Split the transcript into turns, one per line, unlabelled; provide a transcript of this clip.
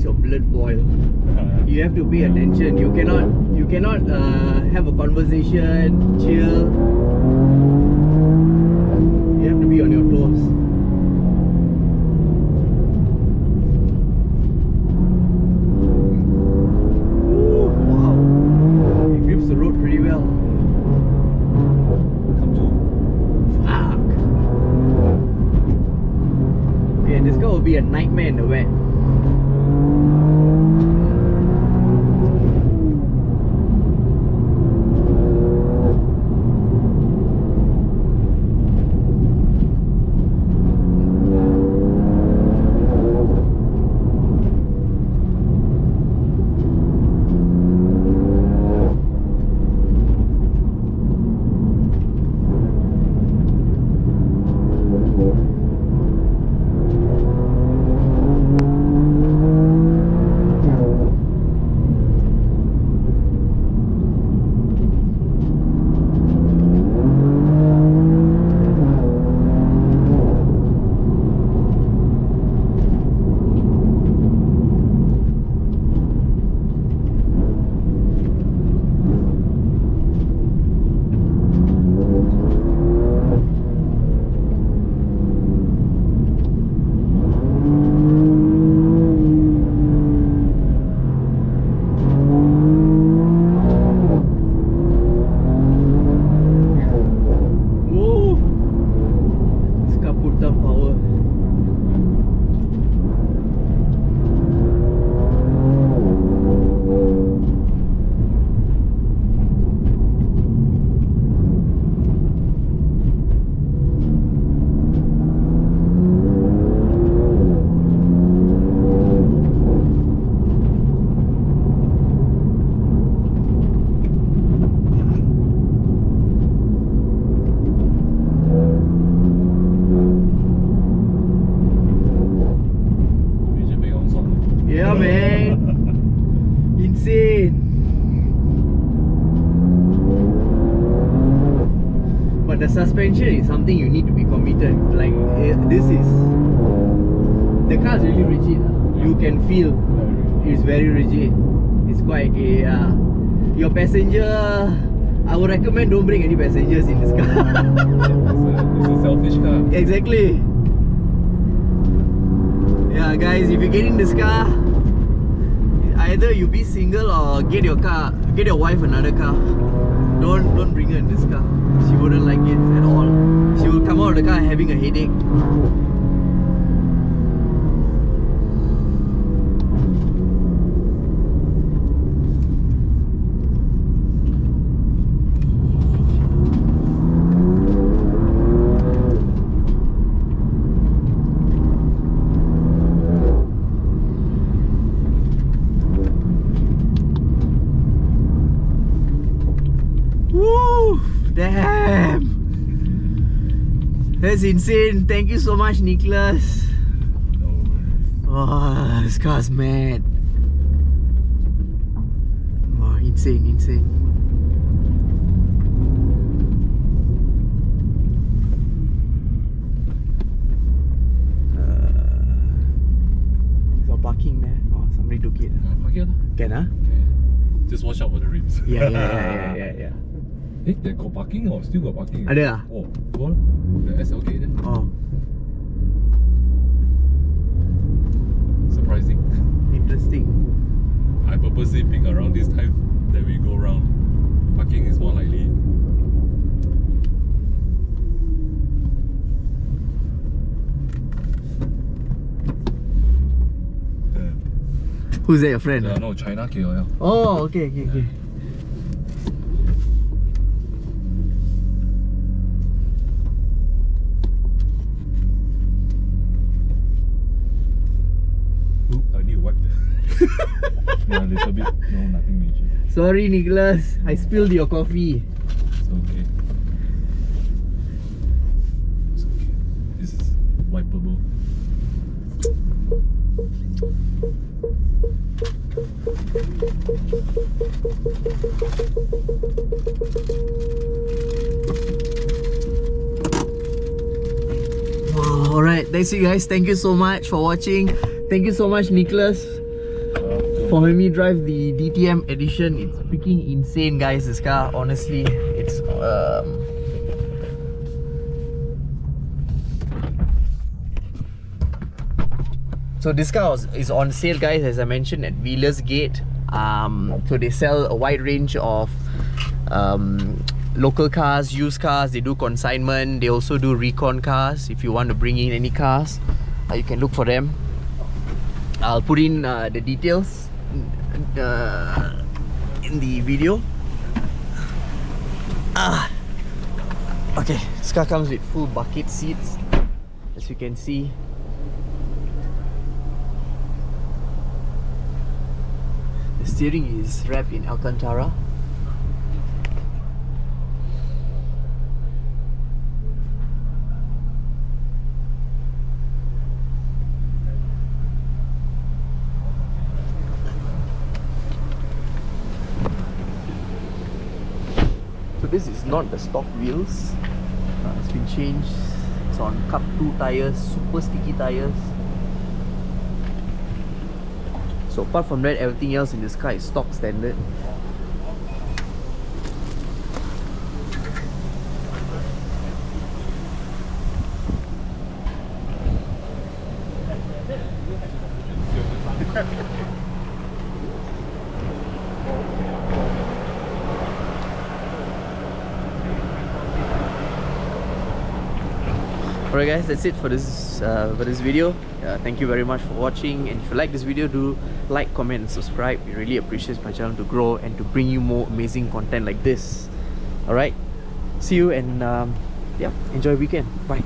your blood boil. You have to pay attention. You cannot have a conversation, chill. You have to be on your toes. Ooh, wow. It grips the road pretty well. Fuck. Okay, this car will be a nightmare in the wet. Yeah, man. Insane. But the suspension is something you need to be committed. Like this is, the car is really rigid. You can feel it's very rigid. It's quite your passenger, I would recommend don't bring any passengers in this car.
It's a selfish car.
Exactly. Yeah, guys, if you get in this car, either you be single or get your wife another car. Don't bring her in this car. She wouldn't like it at all. She will come out of the car having a headache. Damn! That's insane. Thank you so much, Nicholas.
No worries.
Oh, this car's mad. Oh, insane, insane. There's a parking there. Oh, somebody took it.
Park here.
Can, huh?
Okay. Just watch out for the rims.
Yeah.
Eh, they got parking or still got parking?
Ada ah?
Oh, go on. The SLK there.
Oh,
Surprising.
interesting.
I purposely pick around this time that we go round. Parking is more likely.
Who's that, your friend?
No, China KOL.
Oh, okay.
Oop, I need to wipe yeah, a little bit. No, nothing major.
Sorry, Nicholas. I spilled your coffee.
It's okay. It's okay. This is wipeable.
Wow, alright. That's it, guys. Thank you so much for watching. Thank you so much, Nicholas, For me drive the DTM Edition, it's freaking insane, guys. This car, honestly, it's so this car is on sale, guys, as I mentioned, at Wheelers Gate. So they sell a wide range of local cars, used cars. They do consignment. They also do recon cars. If you want to bring in any cars, you can look for them. I'll put in the details in the video. Okay, this car comes with full bucket seats, as you can see. The steering is wrapped in Alcantara. So this is not the stock wheels. It's been changed. It's on Cup 2 tires, super sticky tires. So apart from that, everything else in this car is stock standard. Alright guys, that's it for this video. Thank you very much for watching, and if you like this video, do like, comment and subscribe. It really appreciates my channel to grow and to bring you more amazing content like this. Alright, see you, and yeah, enjoy your weekend. Bye.